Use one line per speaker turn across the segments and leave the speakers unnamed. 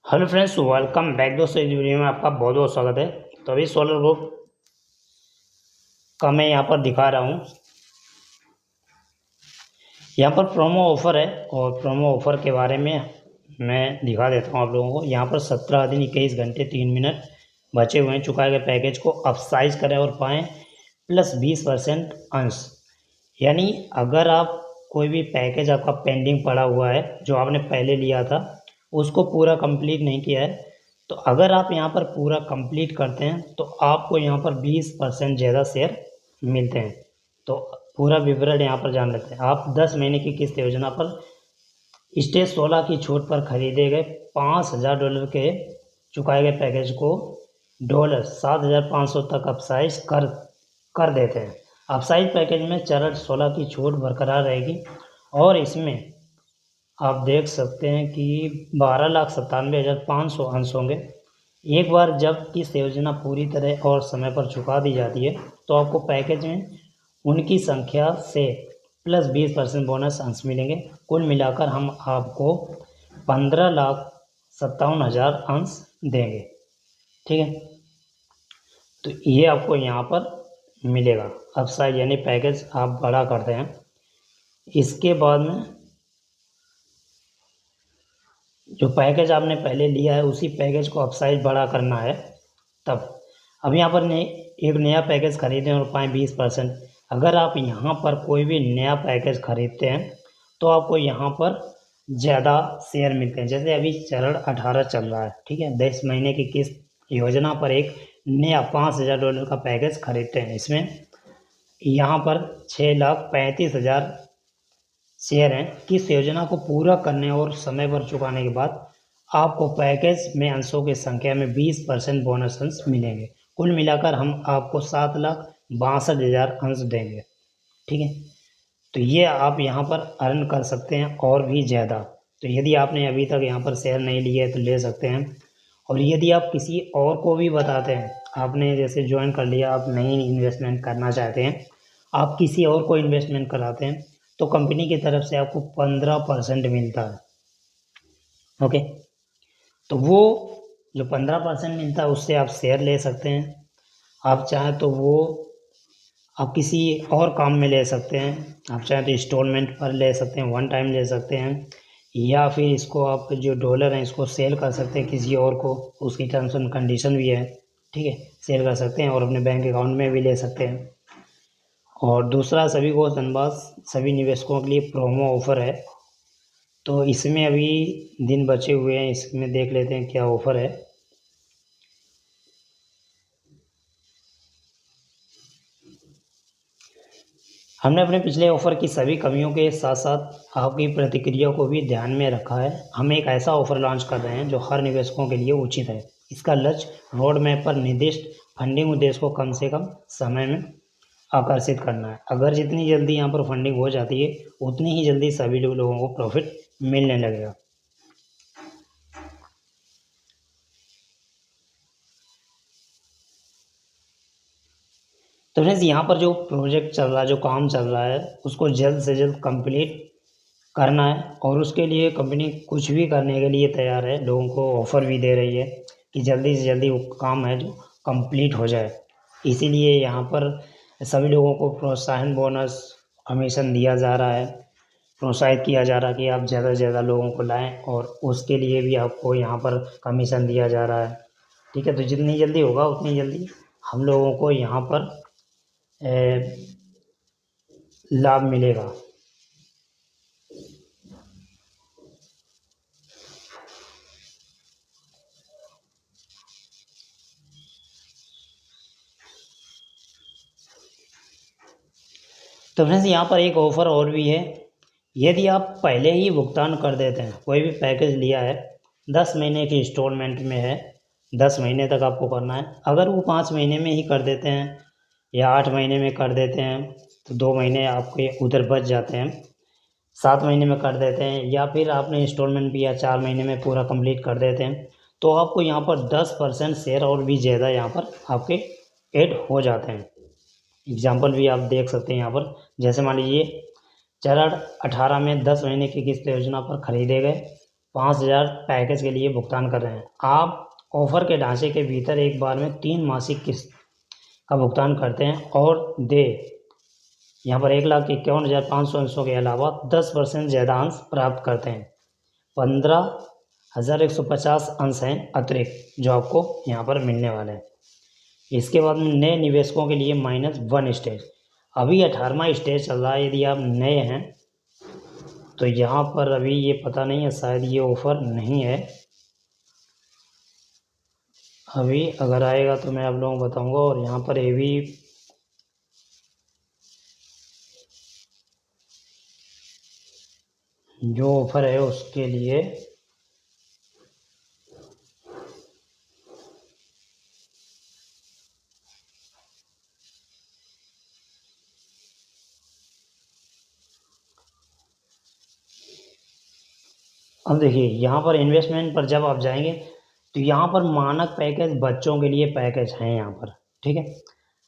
Hello friends, welcome back. दोस्तों, इस video में आपका बहुत बहुत स्वागत है। तो अभी सोलर ग्रुप का मैं यहाँ पर दिखा रहा हूँ। यहाँ पर प्रोमो ऑफ़र है और प्रोमो ऑफ़र के बारे में मैं दिखा देता हूँ आप लोगों को। यहाँ पर 17 दिन 21 घंटे 3 मिनट बचे हुए हैं। चुकाए गए पैकेज को अपसाइज करें और पाएँ प्लस 20% अंश। यानी अगर आप कोई भी पैकेज आपका पेंडिंग पड़ा हुआ है, जो आपने पहले लिया था, उसको पूरा कंप्लीट नहीं किया है, तो अगर आप यहाँ पर पूरा कंप्लीट करते हैं तो आपको यहाँ पर 20% ज़्यादा शेयर मिलते हैं। तो पूरा विवरण यहाँ पर जान लेते हैं। आप 10 महीने की किस्त योजना पर स्टेज 16 की छूट पर खरीदे गए $5,000 के चुकाए गए पैकेज को $7,500 तक अपसाइज कर देते हैं। अपसाइज पैकेज में चरण 16 की छूट बरकरार रहेगी और इसमें आप देख सकते हैं कि 12,97,500 अंश होंगे। एक बार जब किस्त योजना पूरी तरह और समय पर चुका दी जाती है तो आपको पैकेज में उनकी संख्या से प्लस 20% बोनस अंश मिलेंगे। कुल मिलाकर हम आपको 15,57,000 अंश देंगे। ठीक है, तो ये आपको यहाँ पर मिलेगा। अपसाइज यानी पैकेज आप बड़ा करते हैं। इसके बाद में जो पैकेज आपने पहले लिया है उसी पैकेज को अपसाइज बड़ा करना है। तब अब यहाँ पर एक नया पैकेज खरीदें और पाएँ 20%। अगर आप यहाँ पर कोई भी नया पैकेज खरीदते हैं तो आपको यहाँ पर ज़्यादा शेयर मिलते हैं। जैसे अभी चरण 18 चल रहा है, ठीक है, 10 महीने की किस्त योजना पर एक नया $5,000 का पैकेज खरीदते हैं। इसमें यहाँ पर 6,35,000 शेयर हैं। किस योजना को पूरा करने और समय पर चुकाने के बाद आपको पैकेज में अंशों की संख्या में 20% बोनस अंश मिलेंगे। कुल मिलाकर हम आपको 7,62,000 अंश देंगे। ठीक है, तो ये आप यहाँ पर अर्न कर सकते हैं और भी ज़्यादा। तो यदि आपने अभी तक यहाँ पर शेयर नहीं लिए तो ले सकते हैं। और यदि आप किसी और को भी बताते हैं, आपने जैसे ज्वाइन कर लिया, आप नई इन्वेस्टमेंट करना चाहते हैं, आप किसी और को इन्वेस्टमेंट कराते हैं तो कंपनी की तरफ से आपको 15% मिलता है। ओके, तो वो जो 15% मिलता है उससे आप शेयर ले सकते हैं। आप चाहें तो वो आप किसी और काम में ले सकते हैं। आप चाहें तो इंस्टॉलमेंट पर ले सकते हैं, वन टाइम ले सकते हैं, या फिर इसको आप जो डॉलर हैं इसको सेल कर सकते हैं किसी और को। उसकी टर्म्स एंड कंडीशन भी है, ठीक है, सेल कर सकते हैं और अपने बैंक अकाउंट में भी ले सकते हैं। और दूसरा, सभी को धन्यवाद, सभी निवेशकों के लिए प्रोमो ऑफ़र है। तो इसमें अभी दिन बचे हुए हैं, इसमें देख लेते हैं क्या ऑफ़र है। हमने अपने पिछले ऑफ़र की सभी कमियों के साथ साथ आपकी प्रतिक्रिया को भी ध्यान में रखा है। हम एक ऐसा ऑफ़र लॉन्च कर रहे हैं जो हर निवेशकों के लिए उचित है। इसका लक्ष्य रोड मैप पर निर्दिष्ट फंडिंग उद्देश्य को कम से कम समय में आकर्षित करना है। अगर जितनी जल्दी यहाँ पर फंडिंग हो जाती है उतनी ही जल्दी सभी लोगों को प्रॉफिट मिलने लगेगा। तो फ्रेंड्स, यहाँ पर जो प्रोजेक्ट चल रहा है, जो काम चल रहा है, उसको जल्द से जल्द कंप्लीट करना है। और उसके लिए कंपनी कुछ भी करने के लिए तैयार है, लोगों को ऑफ़र भी दे रही है कि जल्दी से जल्दी वो काम है जो कंप्लीट हो जाए। इसीलिए यहाँ पर सभी लोगों को प्रोत्साहन बोनस कमीशन दिया जा रहा है, प्रोत्साहित किया जा रहा है कि आप ज़्यादा से ज़्यादा लोगों को लाएं, और उसके लिए भी आपको यहाँ पर कमीशन दिया जा रहा है। ठीक है, तो जितनी जल्दी होगा उतनी जल्दी हम लोगों को यहाँ पर लाभ मिलेगा। तो फ्रेंड्स, यहाँ पर एक ऑफ़र और भी है। यदि आप पहले ही भुगतान कर देते हैं, कोई भी पैकेज लिया है, 10 महीने की इंस्टॉलमेंट में है, 10 महीने तक आपको करना है। अगर वो 5 महीने में ही कर देते हैं या 8 महीने में कर देते हैं तो 2 महीने आपके उधर बच जाते हैं। 7 महीने में कर देते हैं या फिर आपने इंस्टॉलमेंट भी या 4 महीने में पूरा कंप्लीट कर देते हैं तो आपको यहाँ पर 10% शेयर और भी ज़्यादा यहाँ पर आपके ऐड हो जाते हैं। एग्जाम्पल भी आप देख सकते हैं यहाँ पर। जैसे मान लीजिए चरण 18 में 10 महीने की किस्त योजना पर खरीदे गए 5,000 पैकेज के लिए भुगतान कर रहे हैं। आप ऑफर के ढांचे के भीतर एक बार में 3 मासिक किस्त का भुगतान करते हैं और यहाँ पर 1,51,500 अंशों के अलावा 10% ज़्यादा अंश प्राप्त करते हैं। 15,150 अंश हैं अतिरिक्त जो आपको यहाँ पर मिलने वाले हैं। इसके बाद में नए निवेशकों के लिए -1 स्टेज। अभी 18वां स्टेज चल रहा है। यदि आप नए हैं तो यहाँ पर अभी ये पता नहीं है, शायद ये ऑफ़र नहीं है अभी। अगर आएगा तो मैं आप लोगों को बताऊँगा। और यहाँ पर ये भी जो ऑफ़र है उसके लिए अब देखिए, यहाँ पर इन्वेस्टमेंट पर जब आप जाएंगे तो यहाँ पर मानक पैकेज बच्चों के लिए पैकेज हैं यहाँ पर, ठीक है।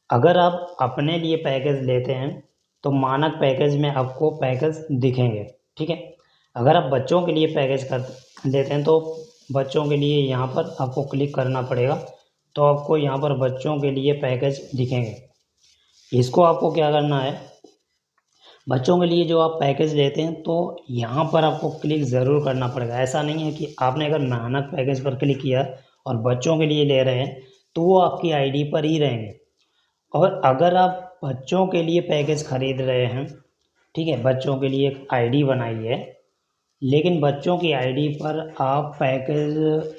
अगर आप अपने लिए पैकेज लेते हैं तो मानक पैकेज में आपको पैकेज दिखेंगे, ठीक है। अगर आप बच्चों के लिए पैकेज कर लेते हैं तो बच्चों के लिए यहाँ पर आपको क्लिक करना पड़ेगा, तो आपको यहाँ पर बच्चों के लिए पैकेज दिखेंगे। इसको आपको क्या करना है, बच्चों के लिए जो आप पैकेज लेते हैं तो यहाँ पर आपको क्लिक ज़रूर करना पड़ेगा। ऐसा नहीं है कि आपने अगर मानक पैकेज पर क्लिक किया और बच्चों के लिए ले रहे हैं तो वो आपकी आईडी पर ही रहेंगे। और अगर आप बच्चों के लिए पैकेज ख़रीद रहे हैं, ठीक है, बच्चों के लिए एक आईडी बनाई है, लेकिन बच्चों की आईडी पर आप पैकेज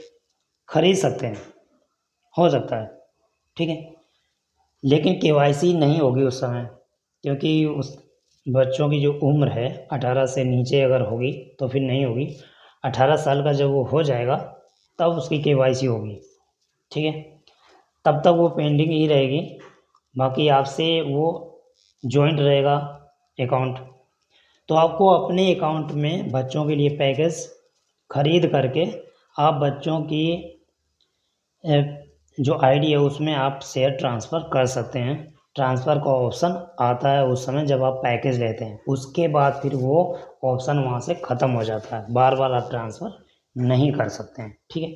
खरीद सकते हैं, हो सकता है, ठीक है, लेकिन केवाईसी नहीं होगी उस समय, क्योंकि उस बच्चों की जो उम्र है 18 से नीचे अगर होगी तो फिर नहीं होगी। 18 साल का जब वो हो जाएगा तब उसकी केवाईसी होगी, ठीक है। तब तक वो पेंडिंग ही रहेगी, बाकी आपसे वो जॉइंट रहेगा अकाउंट। तो आपको अपने अकाउंट में बच्चों के लिए पैकेज खरीद करके आप बच्चों की जो आईडी है उसमें आप शेयर ट्रांसफ़र कर सकते हैं। ट्रांसफ़र का ऑप्शन आता है उस समय जब आप पैकेज लेते हैं, उसके बाद फिर वो ऑप्शन वहाँ से ख़त्म हो जाता है, बार बार आप ट्रांसफ़र नहीं कर सकते हैं, ठीक है।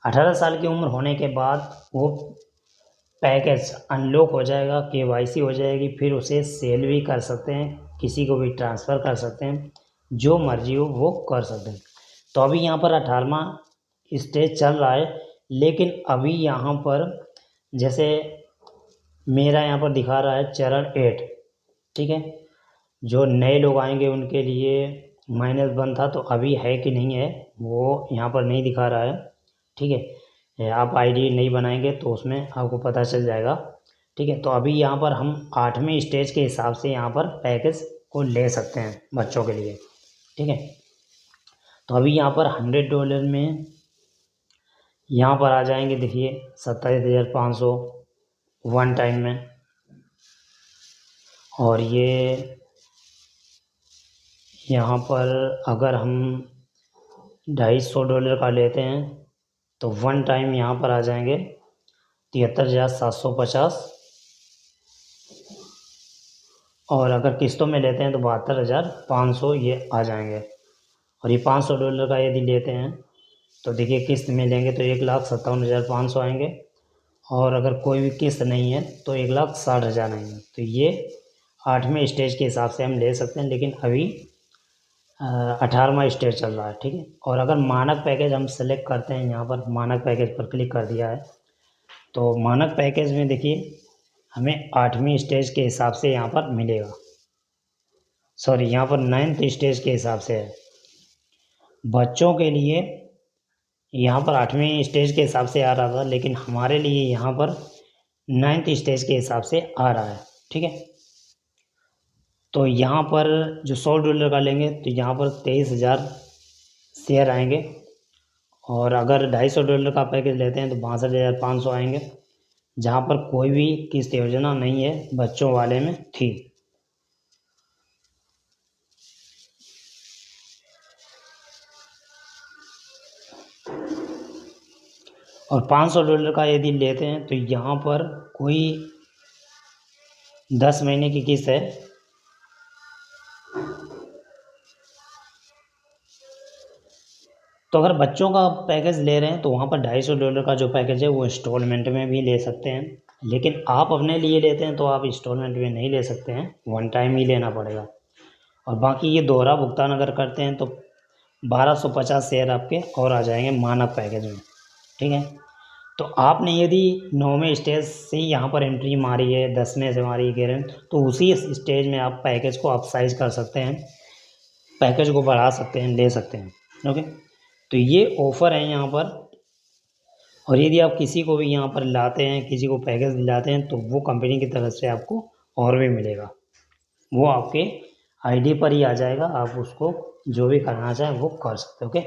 18 साल की उम्र होने के बाद वो पैकेज अनलॉक हो जाएगा, केवाईसी हो जाएगी, फिर उसे सेल भी कर सकते हैं, किसी को भी ट्रांसफ़र कर सकते हैं, जो मर्जी हो वो कर सकते हैं। तो अभी यहाँ पर 18वां स्टेज चल रहा है, लेकिन अभी यहाँ पर जैसे मेरा यहाँ पर दिखा रहा है चरण 8, ठीक है। जो नए लोग आएंगे उनके लिए -1 था, तो अभी है कि नहीं है वो यहाँ पर नहीं दिखा रहा है, ठीक है। आप आईडी नहीं बनाएंगे तो उसमें आपको पता चल जाएगा, ठीक है। तो अभी यहाँ पर हम 8वें स्टेज के हिसाब से यहाँ पर पैकेज को ले सकते हैं बच्चों के लिए, ठीक है। तो अभी यहाँ पर $100 में यहाँ पर आ जाएंगे, देखिए 27,500 वन टाइम में। और ये यहाँ पर अगर हम $250 का लेते हैं तो वन टाइम यहाँ पर आ जाएंगे 73,750। और अगर किस्तों में लेते हैं तो 72,500 ये आ जाएंगे। और ये $500 का यदि लेते हैं तो देखिए किस्त में लेंगे तो 1,57,500 आएंगे। और अगर कोई भी किस्त नहीं है तो 1,60,000 आएंगे। तो ये 8वें स्टेज के हिसाब से हम ले सकते हैं, लेकिन अभी 18वां स्टेज चल रहा है, ठीक है। और अगर मानक पैकेज हम सेलेक्ट करते हैं, यहाँ पर मानक पैकेज पर क्लिक कर दिया है, तो मानक पैकेज में देखिए हमें 8वीं स्टेज के हिसाब से यहाँ पर मिलेगा, सॉरी यहाँ पर 9th स्टेज के हिसाब से है। बच्चों के लिए यहाँ पर 8वीं स्टेज के हिसाब से आ रहा था, लेकिन हमारे लिए यहाँ पर 9th स्टेज के हिसाब से आ रहा है, ठीक है। तो यहाँ पर जो $100 का लेंगे तो यहाँ पर 23,000 शेयर आएंगे। और अगर $250 का पैकेज लेते हैं तो 62,500 आएंगे, जहाँ पर कोई भी किस्त योजना नहीं है, बच्चों वाले में थी। और $500 का यदि लेते हैं तो यहाँ पर कोई 10 महीने की किस्त है, तो अगर बच्चों का पैकेज ले रहे हैं तो वहाँ पर $250 का जो पैकेज है वो इंस्टॉलमेंट में भी ले सकते हैं, लेकिन आप अपने लिए लेते हैं तो आप इंस्टॉलमेंट में नहीं ले सकते हैं, वन टाइम ही लेना पड़ेगा। और बाकी ये दोहरा भुगतान अगर करते हैं तो 1250 शेयर आपके और आ जाएंगे मानक पैकेज में, ठीक है। तो आपने यदि 9वें स्टेज से यहाँ पर एंट्री मारी है, 10वें से मारी है गेरेंट, तो उसी स्टेज में आप पैकेज को अपसाइज कर सकते हैं, पैकेज को बढ़ा सकते हैं, ले सकते हैं। ओके, तो ये ऑफ़र है यहाँ पर। और यदि आप किसी को भी यहाँ पर लाते हैं, किसी को पैकेज दिलाते हैं, तो वो कंपनी की तरफ से आपको और भी मिलेगा, वो आपके आईडी पर ही आ जाएगा, आप उसको जो भी करना चाहें वो कर सकते हो। ओके,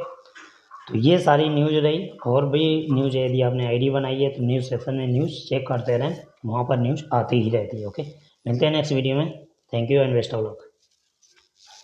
तो ये सारी न्यूज़ रही। और भी न्यूज़ यदि आपने आईडी बनाई है तो न्यूज़ सेक्शन में न्यूज़ चेक करते रहें, वहाँ पर न्यूज़ आती ही रहती है। ओके, मिलते हैं नेक्स्ट वीडियो में। Thank you and best of luck.